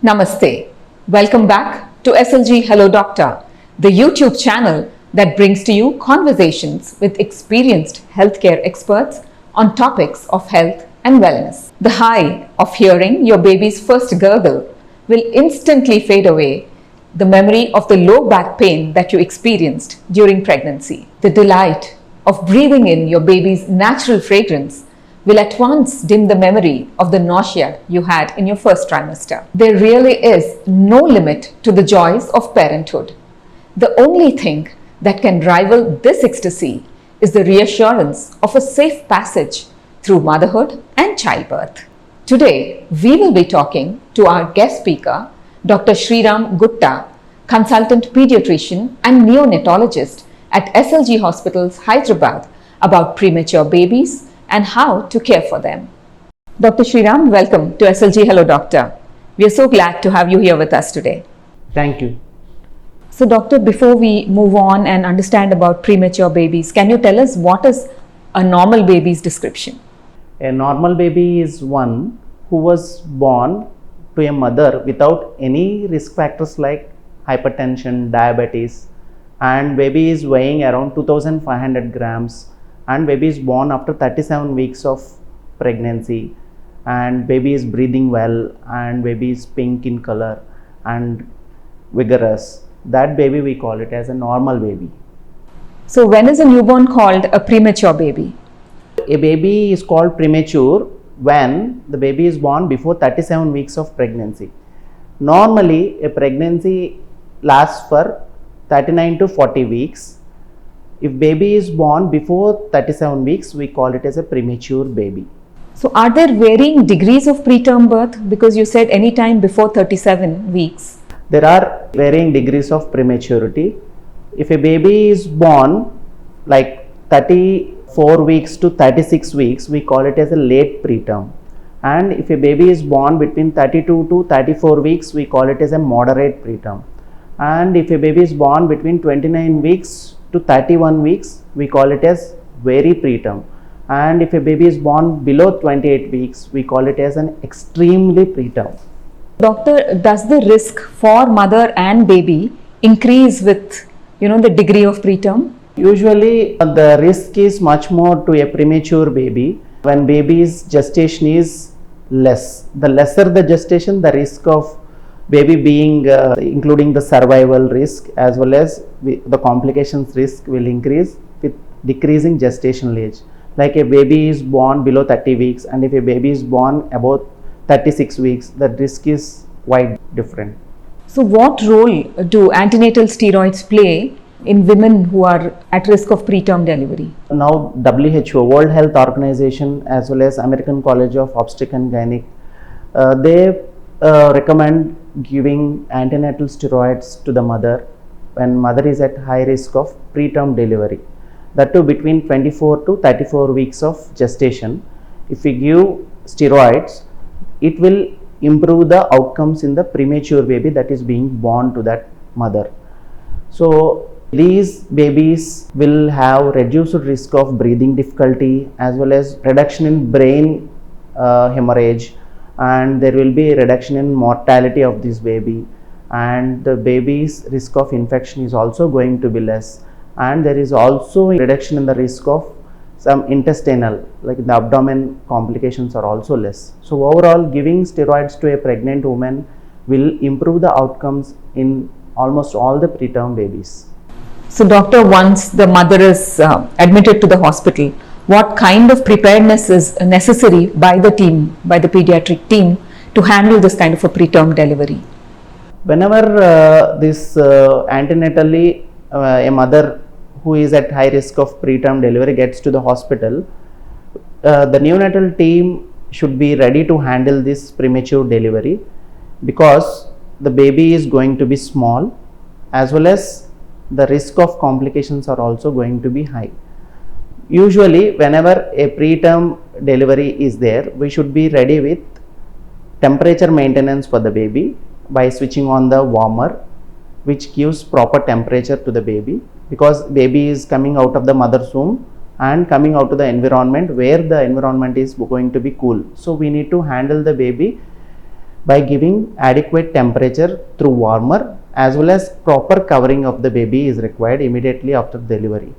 Namaste. Welcome back to SLG Hello Doctor, the YouTube channel that brings to you conversations with experienced healthcare experts on topics of health and wellness. The high of hearing your baby's first gurgle will instantly fade away the memory of the low back pain that you experienced during pregnancy. The delight of breathing in your baby's natural fragrance will at once dim the memory of the nausea you had in your first trimester. There really is no limit to the joys of parenthood. The only thing that can rival this ecstasy is the reassurance of a safe passage through motherhood and childbirth. Today, we will be talking to our guest speaker, Dr. Sriram Gutta, consultant pediatrician and neonatologist at SLG Hospitals, Hyderabad, about premature babies and how to care for them. Dr. Sriram, welcome to SLG Hello Doctor. We are so glad to have you here with us today. Thank you. So, Doctor, before we move on and understand about premature babies, can you tell us what is a normal baby's description? A normal baby is one who was born to a mother without any risk factors like hypertension, diabetes, and baby is weighing around 2500 grams. And baby is born after 37 weeks of pregnancy, and baby is breathing well, and baby is pink in color and vigorous. That baby we call it as a normal baby. So when is a newborn called a premature baby? A baby is called premature when the baby is born before 37 weeks of pregnancy. Normally a pregnancy lasts for 39 to 40 weeks. If baby is born before 37 weeks, we call it as a premature baby. So are there varying degrees of preterm birth? Because you said any time before 37 weeks. There are varying degrees of prematurity. If a baby is born like 34 weeks to 36 weeks, we call it as a late preterm. And if a baby is born between 32 to 34 weeks, we call it as a moderate preterm. And if a baby is born between 29 weeks to 31 weeks, we call it as very preterm. And if a baby is born below 28 weeks, we call it as an extremely preterm. Doctor, does the risk for mother and baby increase with the degree of preterm? Usually the risk is much more to a premature baby when baby's gestation is less. The lesser the gestation, the risk of baby being including the survival risk as well as the complications risk will increase with decreasing gestational age. Like a baby is born below 30 weeks and if a baby is born above 36 weeks, the risk is quite different. So what role do antenatal steroids play in women who are at risk of preterm delivery? Now WHO, World Health Organization, as well as American College of Obstetrics and Gynec, they recommend giving antenatal steroids to the mother when mother is at high risk of preterm delivery. That too between 24 to 34 weeks of gestation. If we give steroids, it will improve the outcomes in the premature baby that is being born to that mother. So these babies will have reduced risk of breathing difficulty as well as reduction in brain hemorrhage, and there will be a reduction in mortality of this baby, and the baby's risk of infection is also going to be less, and there is also a reduction in the risk of some intestinal, like the abdomen complications are also less. So overall, giving steroids to a pregnant woman will improve the outcomes in almost all the preterm babies. So doctor, once the mother is admitted to the hospital, what kind of preparedness is necessary by the team, by the pediatric team, to handle this kind of a preterm delivery? Whenever this antenatally a mother who is at high risk of preterm delivery gets to the hospital, the neonatal team should be ready to handle this premature delivery because the baby is going to be small as well as the risk of complications are also going to be high. Usually whenever a preterm delivery is there, we should be ready with temperature maintenance for the baby by switching on the warmer, which gives proper temperature to the baby, because baby is coming out of the mother's womb and coming out to the environment where the environment is going to be cool. So we need to handle the baby by giving adequate temperature through warmer, as well as proper covering of the baby is required immediately after delivery.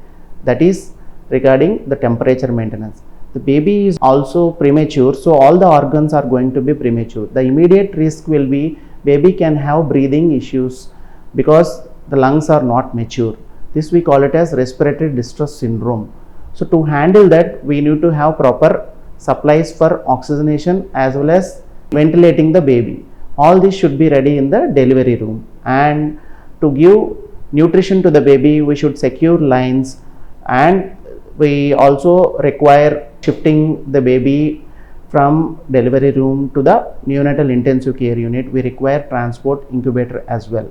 That is regarding the temperature maintenance. The baby is also premature, so all the organs are going to be premature. The immediate risk will be baby can have breathing issues because the lungs are not mature. This we call it as respiratory distress syndrome. So to handle that, we need to have proper supplies for oxygenation as well as ventilating the baby. All this should be ready in the delivery room. And to give nutrition to the baby, we should secure lines, and we also require shifting the baby from delivery room to the neonatal intensive care unit. We require transport incubator as well.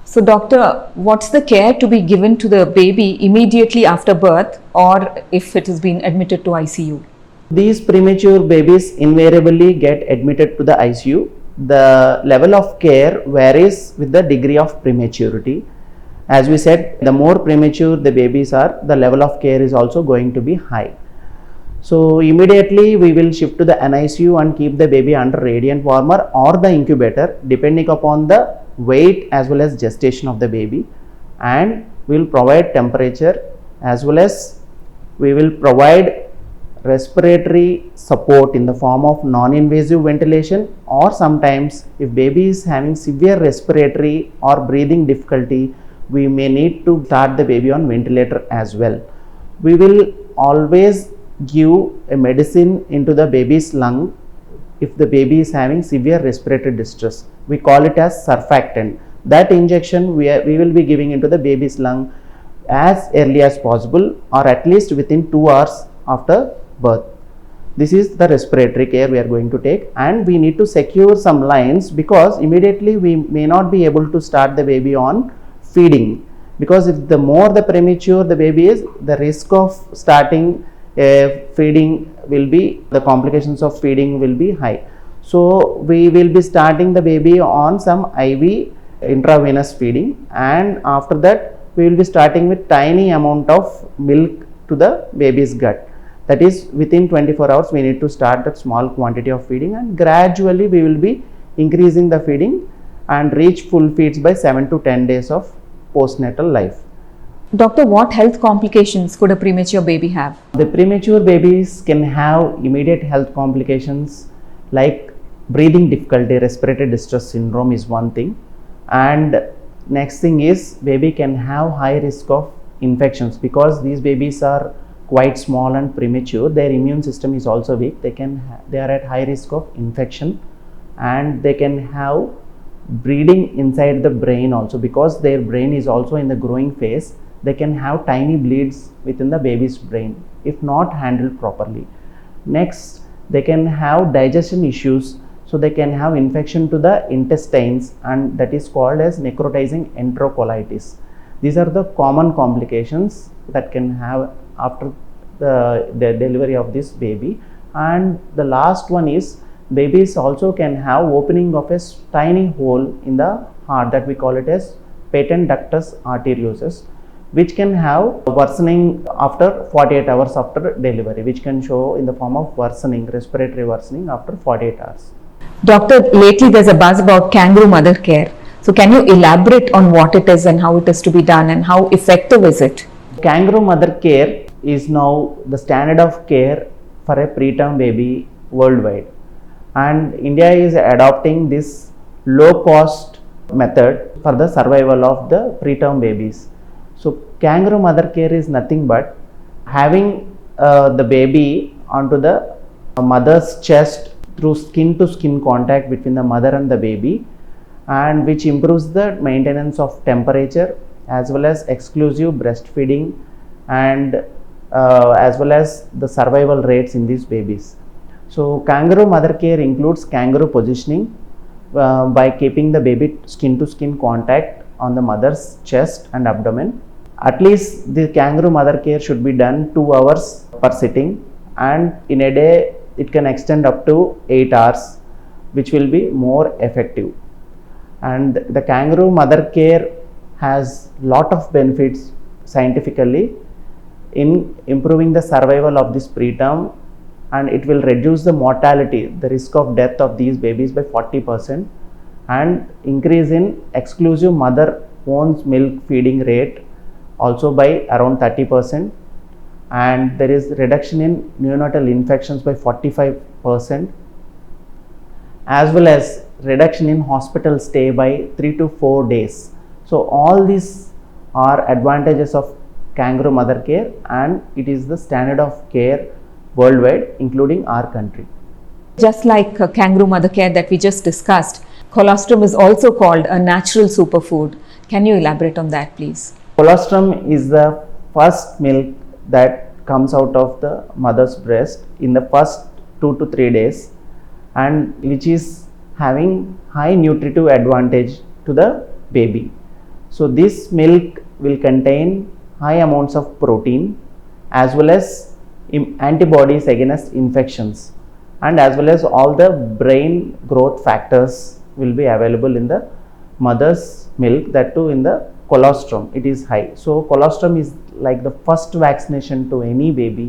So doctor, what's the care to be given to the baby immediately after birth, or if it has been admitted to ICU? These premature babies invariably get admitted to the ICU. The level of care varies with the degree of prematurity. As we said, the more premature the babies are, the level of care is also going to be high. So immediately we will shift to the NICU and keep the baby under radiant warmer or the incubator, depending upon the weight as well as gestation of the baby, and we will provide temperature as well as we will provide respiratory support in the form of non-invasive ventilation, or sometimes if baby is having severe respiratory or breathing difficulty, we may need to start the baby on ventilator as well. We will always give a medicine into the baby's lung if the baby is having severe respiratory distress. We call it as surfactant. That injection we will be giving into the baby's lung as early as possible, or at least within 2 hours after birth. This is the respiratory care we are going to take, and we need to secure some lines because immediately we may not be able to start the baby on feeding, because if the more the premature the baby is, the risk of starting feeding will be, the complications of feeding will be high. So we will be starting the baby on some IV intravenous feeding, and after that we will be starting with tiny amount of milk to the baby's gut. That is, within 24 hours we need to start that small quantity of feeding, and gradually we will be increasing the feeding and reach full feeds by 7 to 10 days of postnatal life. Doctor, what health complications could a premature baby have? The premature babies can have immediate health complications like breathing difficulty, respiratory distress syndrome is one thing, and next thing is baby can have high risk of infections because these babies are quite small and premature. Their immune system is also weak. They are at high risk of infection, and they can have bleeding inside the brain also because their brain is also in the growing phase. They can have tiny bleeds within the baby's brain if not handled properly. Next, they can have digestion issues, so they can have infection to the intestines, and that is called as necrotizing enterocolitis. These are the common complications that can have after the delivery of this baby. And the last one is babies also can have opening of a tiny hole in the heart that we call it as patent ductus arteriosus, which can have worsening after 48 hours after delivery, which can show in the form of worsening, respiratory worsening after 48 hours. Doctor, lately there's a buzz about kangaroo mother care. So can you elaborate on what it is and how it is to be done and how effective is it? Kangaroo mother care is now the standard of care for a preterm baby worldwide, and India is adopting this low cost method for the survival of the preterm babies. So kangaroo mother care is nothing but having the baby onto the mother's chest through skin to skin contact between the mother and the baby, and which improves the maintenance of temperature as well as exclusive breastfeeding, and as well as the survival rates in these babies. So kangaroo mother care includes kangaroo positioning by keeping the baby skin to skin contact on the mother's chest and abdomen. At least the kangaroo mother care should be done 2 hours per sitting, and in a day it can extend up to 8 hours, which will be more effective. And the kangaroo mother care has lot of benefits scientifically in improving the survival of this preterm and it will reduce the mortality, the risk of death of these babies by 40%, and increase in exclusive mother own milk feeding rate also by around 30%, and there is reduction in neonatal infections by 45%, as well as reduction in hospital stay by 3 to 4 days. So all these are advantages of Kangaroo mother care, and it is the standard of care worldwide, including our country. Just like Kangaroo mother care that we just discussed, colostrum is also called a natural superfood. Can you elaborate on that, please? Colostrum is the first milk that comes out of the mother's breast in the first 2 to 3 days, and which is having high nutritive advantage to the baby. So this milk will contain high amounts of protein as well as antibodies against infections, and as well as all the brain growth factors will be available in the mother's milk, that too in the colostrum it is high. So colostrum is like the first vaccination to any baby,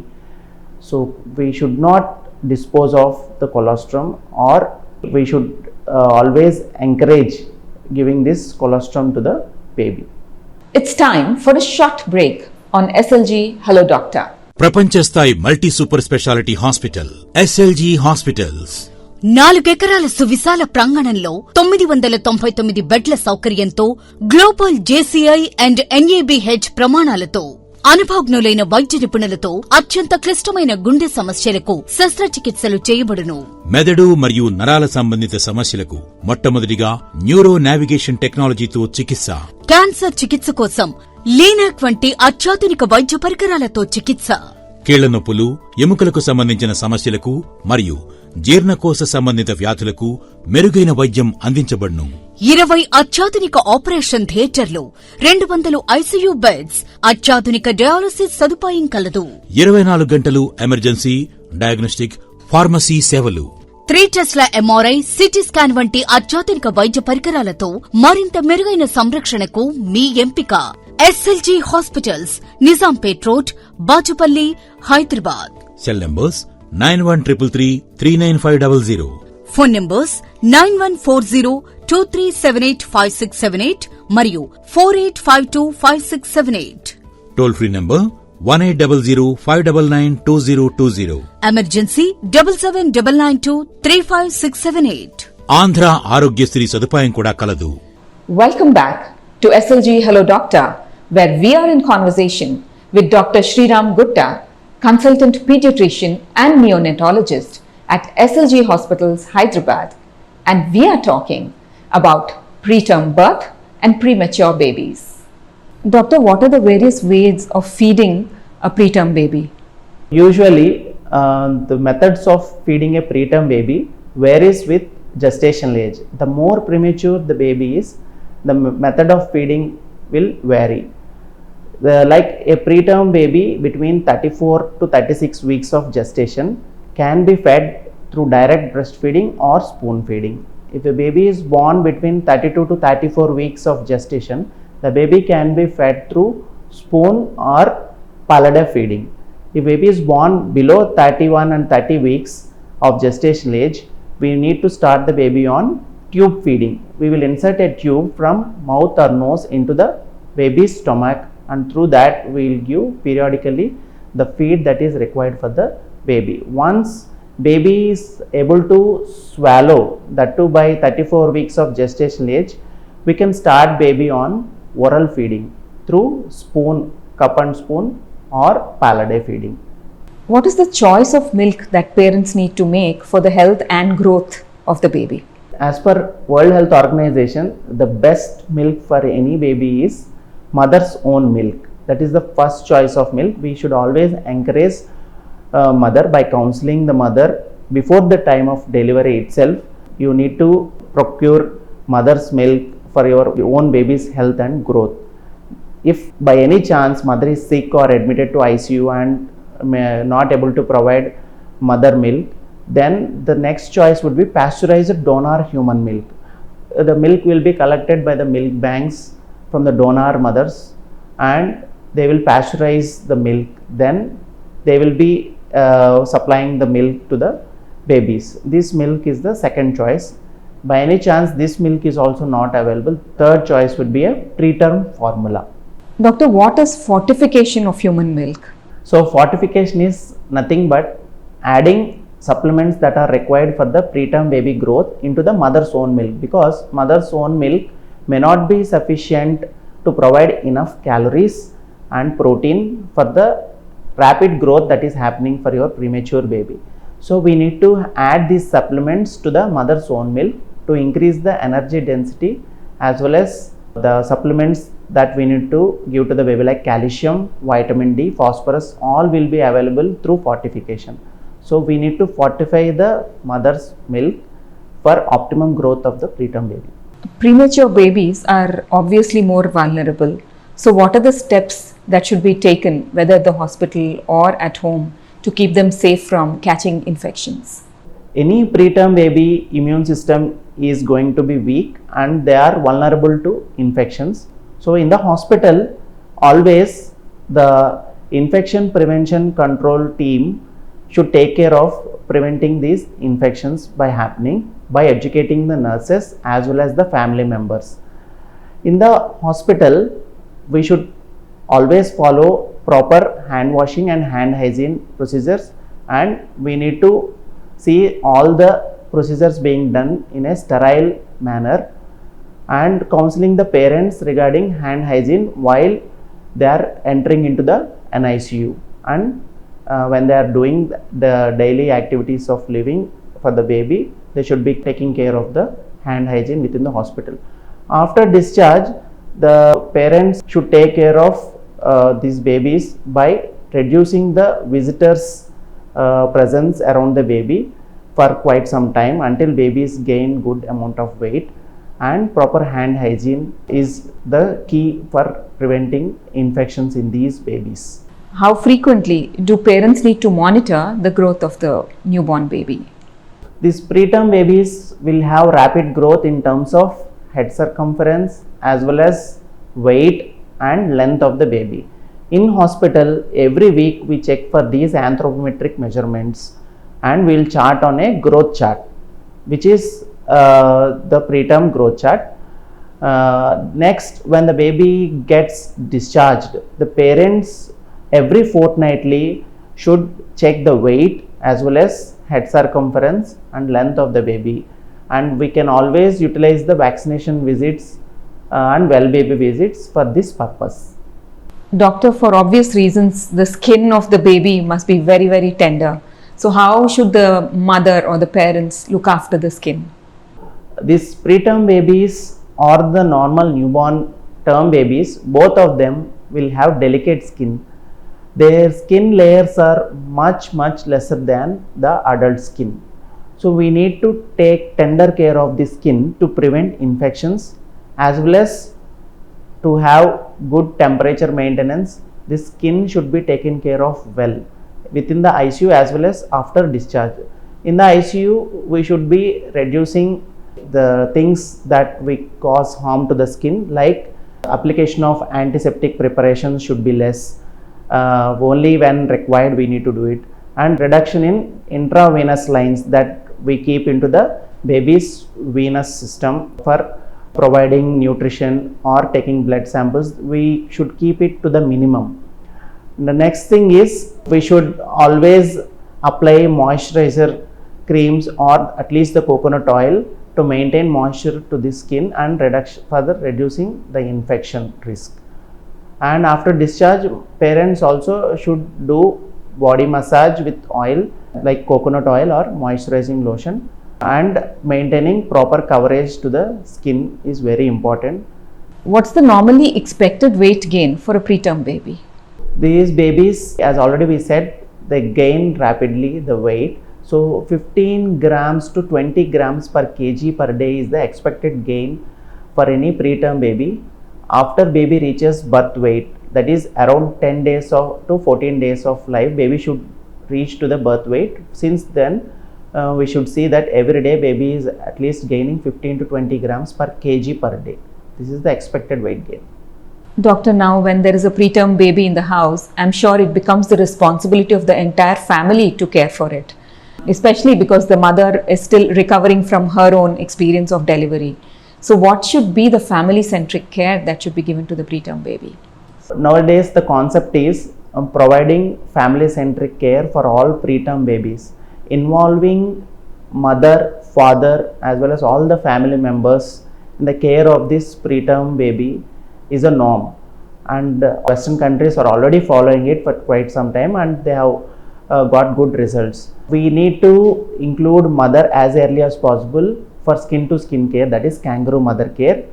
so we should not dispose of the colostrum, or we should always encourage giving this colostrum to the baby. It's time for a short break on SLG Hello Doctor. ప్రపంచ స్థాయి multi super speciality hospital SLG Hospitals. 4 ఎకరాల సువిశాల ప్రాంగణంలో 999 బెడ్ల సౌకర్యంతో global JCI and NABH ప్రమాణాలతో అనుభవజ్ఞులైన వైద్య నిపుణులతో అత్యంత క్లిష్టమైన గుండె సమస్యలకు శస్త్రచికిత్సలు చేయబడును. మెదడు మరియు నరాల సంబంధిత సమస్యలకు మొట్టమొదటిగా న్యూరో నావిగేషన్ టెక్నాలజీతో చికిత్స. క్యాన్సర్ చికిత్స కోసం లీనాక్ వంటి అత్యాధునిక వైద్య పరికరాలతో చికిత్స. కీళ్ల నొప్పులు, ఎముకలకు సంబంధించిన సమస్యలకు మరియు జీర్ణకోశ సంబంధిత వ్యాధులకు మెరుగైన వైద్యం అందించబడును. 20 అత్యాధునిక ఆపరేషన్ థియేటర్లు, 200 ICU బెడ్స్, అత్యాధునిక డయాలసిస్ సదుపాయం కలదు. 24 గంటలు ఎమర్జెన్సీ, డయాగ్నోస్టిక్, ఫార్మసీ సేవలు. 3 టెస్ట్ల MRI, CT స్కాన్ వంటి అత్యాధునిక వైద్య పరికరాలతో మరింత మెరుగైన సంరక్షణకు మీ ఎంపిక SLG hospitals, Nizampet road, Bachupally, Hyderabad. Cell numbers 9133395500. Phone numbers 914023785678 మరియు 48525678. Toll free number 1800599220. Emergency 7799235678. Andhra Aarogyasri సదుపాయం కూడా కలదు. Welcome back to SLG Hello Doctor, where we are in conversation with Dr. Sriram Gutta, consultant pediatrician and neonatologist at SLG Hospitals, Hyderabad, and we are talking about preterm birth and premature babies. Doctor, what are the various ways of feeding a preterm baby? Usually the methods of feeding a preterm baby varies with gestational age. The more premature the baby is, the method of feeding will vary. Like a preterm baby between 34 to 36 weeks of gestation can be fed through direct breastfeeding or spoon feeding. If a baby is born between 32 to 34 weeks of gestation, the baby can be fed through spoon or pallida feeding. If baby is born below 31 and 30 weeks of gestational age, we need to start the baby on tube feeding. We will insert a tube from mouth or nose into the baby's stomach, and through that we will give periodically the feed that is required for the baby. Once baby is able to swallow, that too by 34 weeks of gestational age, we can start baby on oral feeding through spoon, cup and spoon, or pallida feeding. What is the choice of milk that parents need to make for the health and growth of the baby? As per World Health Organization, the best milk for any baby is mother's own milk. That is the first choice of milk. We should always encourage mother by counseling the mother before the time of delivery itself. You need to procure mother's milk for your own baby's health and growth. If by any chance mother is sick or admitted to ICU and not able to provide mother milk, then the next choice would be pasteurized donor human milk. The milk will be collected by the milk banks from the donor mothers, and they will pasteurize the milk. Then they will be supplying the milk to the babies. This milk is the second choice. By any chance this milk is also not available, third choice would be a preterm formula. Doctor, what is fortification of human milk? So fortification is nothing but adding supplements that are required for the preterm baby growth into the mother's own milk, because mother's own milk may not be sufficient to provide enough calories and protein for the rapid growth that is happening for your premature baby. So we need to add these supplements to the mother's own milk to increase the energy density, as well as the supplements that we need to give to the baby like calcium, vitamin D, phosphorus, all will be available through fortification. So we need to fortify the mother's milk for optimum growth of the preterm baby. Premature babies are obviously more vulnerable. So what are the steps that should be taken, whether at the hospital or at home, to keep them safe from catching infections? Any preterm baby immune system is going to be weak and they are vulnerable to infections. So in the hospital, always the infection prevention control team should take care of preventing these infections by educating the nurses as well as the family members. In the hospital, we should always follow proper hand washing and hand hygiene procedures, and we need to see all the procedures being done in a sterile manner, and counseling the parents regarding hand hygiene while they are entering into the NICU, and when they are doing the daily activities of living for the baby, they should be taking care of the hand hygiene within the hospital. After discharge, the parents should take care of these babies by reducing the visitors' presence around the baby for quite some time until babies gain good amount of weight, and proper hand hygiene is the key for preventing infections in these babies. How frequently do parents need to monitor the growth of the newborn baby? These preterm babies will have rapid growth in terms of head circumference as well as weight and length of the baby. In hospital, every week we check for these anthropometric measurements and we will chart on a growth chart, which is the preterm growth chart. Next, when the baby gets discharged, the parents every fortnightly should check the weight as well as head circumference and length of the baby, and we can always utilize the vaccination visits and well baby visits for this purpose. Doctor, for obvious reasons, the skin of the baby must be very, very tender. So how should the mother or the parents look after the skin? These preterm babies or the normal newborn term babies, both of them will have delicate skin. Their skin layers are much lesser than the adult skin. So we need to take tender care of the skin to prevent infections as well as to have good temperature maintenance. The skin should be taken care of well within the ICU as well as after discharge. In the ICU, we should be reducing the things that we cause harm to the skin, like application of antiseptic preparations should be less. Only when required we need to do it, and reduction in intravenous lines that we keep into the baby's venous system for providing nutrition or taking blood samples. We should keep it to the minimum. The next thing is we should always apply moisturizer creams or at least the coconut oil to maintain moisture to the skin and further reducing the infection risk. And after discharge, parents also should do body massage with oil like coconut oil or moisturizing lotion, and maintaining proper coverage to the skin is very important. What's the normally expected weight gain for a preterm baby? These babies, as already we said, they gain rapidly the weight. So 15 grams to 20 grams per kg per day is the expected gain for any preterm baby. After baby reaches birth weight, that is around 10 days to 14 days of life, baby should reach to the birth weight. Since then, we should see that every day baby is at least gaining 15 to 20 grams per kg per day. This is the expected weight gain. Doctor, now when there is a preterm baby in the house, I'm sure it becomes the responsibility of the entire family to care for it, especially because the mother is still recovering from her own experience of delivery. So what should be the family-centric care that should be given to the preterm baby? Nowadays, the concept is providing family-centric care for all preterm babies, involving mother, father, as well as all the family members in the care of this preterm baby is a norm, and Western countries are already following it for quite some time, and they have got good results. We need to include mother as early as possible for skin to skin care, that is kangaroo mother care.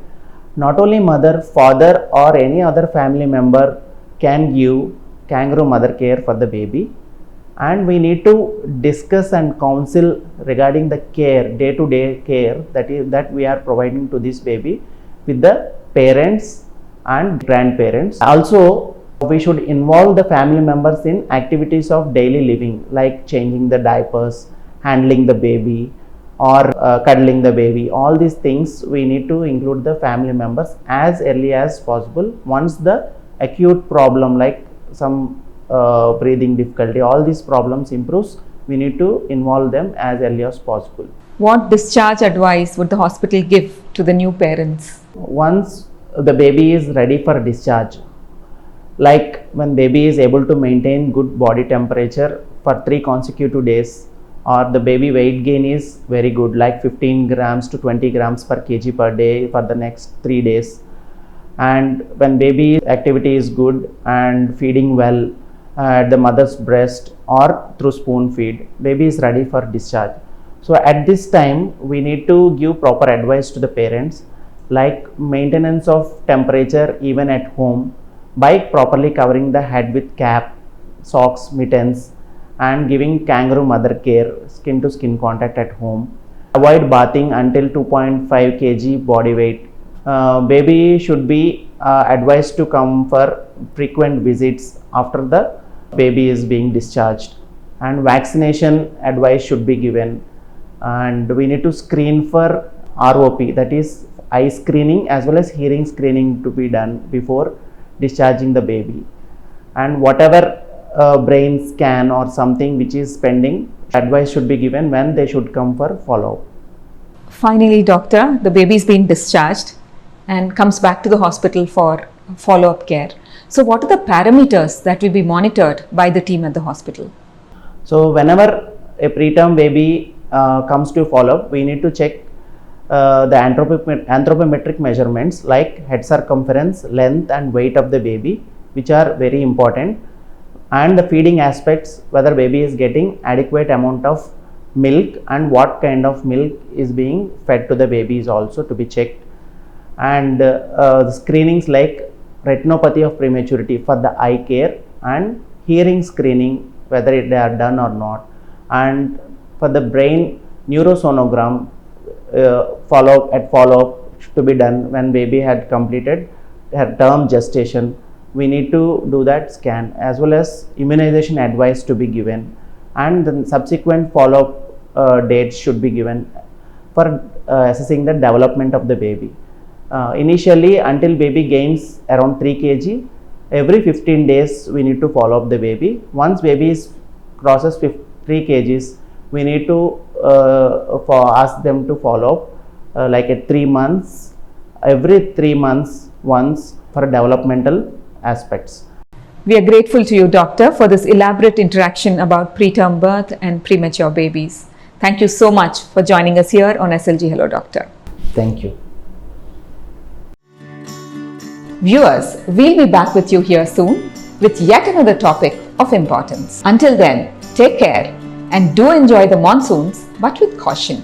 Not only mother, father or any other family member can give kangaroo mother care for the baby, and we need to discuss and counsel regarding the care, day-to-day care that we are providing to this baby with the parents and grandparents. Also, we should involve the family members in activities of daily living, like changing the diapers, handling the baby, or cuddling the baby. All these things we need to include the family members as early as possible. Once the acute problem like some breathing difficulty, all these problems improves, we need to involve them as early as possible. What discharge advice would the hospital give to the new parents? Once the baby is ready for discharge, like when baby is able to maintain good body temperature for 3 consecutive days, or the baby weight gain is very good, like 15 grams to 20 grams per kg per day for the next 3 days, and when baby activity is good and feeding well at the mother's breast or through spoon feed, baby is ready for discharge. So at this time we need to give proper advice to the parents, like maintenance of temperature even at home by properly covering the head with cap, socks, mittens, and giving kangaroo mother care, skin to skin contact at home. Avoid bathing until 2.5 kg body weight. Baby should be advised to come for frequent visits after the baby is being discharged, and vaccination advice should be given, and we need to screen for ROP, that is eye screening as well as hearing screening to be done before discharging the baby, and whatever brain scan or something which is pending, advice should be given when they should come for follow-up. Finally, doctor, the baby is being discharged and comes back to the hospital for follow-up care. So what are the parameters that will be monitored by the team at the hospital? So whenever a preterm baby comes to follow-up, we need to check the anthropometric measurements like head circumference, length and weight of the baby, which are very important, and the feeding aspects, whether baby is getting adequate amount of milk and what kind of milk is being fed to the baby is also to be checked, and the screenings like retinopathy of prematurity for the eye care and hearing screening, whether they are done or not, and for the brain neurosonogram follow-up to be done when baby had completed her term gestation. We need to do that scan, as well as immunization advice to be given, and then subsequent follow-up dates should be given for assessing the development of the baby. Initially, until baby gains around 3 kg, every 15 days we need to follow up the baby. Once baby crosses 3 kgs, we need to ask them to follow up like at 3 months, every 3 months once, for developmental aspects. We are grateful to you, doctor, for this elaborate interaction about preterm birth and premature babies. Thank you so much for joining us here on SLG Hello Doctor. Thank you. Viewers, we'll be back with you here soon with yet another topic of importance. Until then, take care and do enjoy the monsoons, but with caution.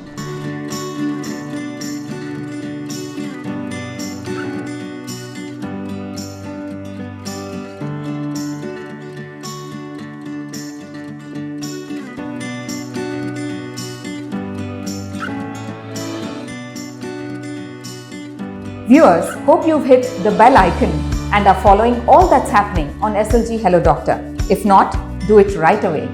Viewers, hope you've hit the bell icon and are following all that's happening on SLG Hello Doctor. If not, do it right away.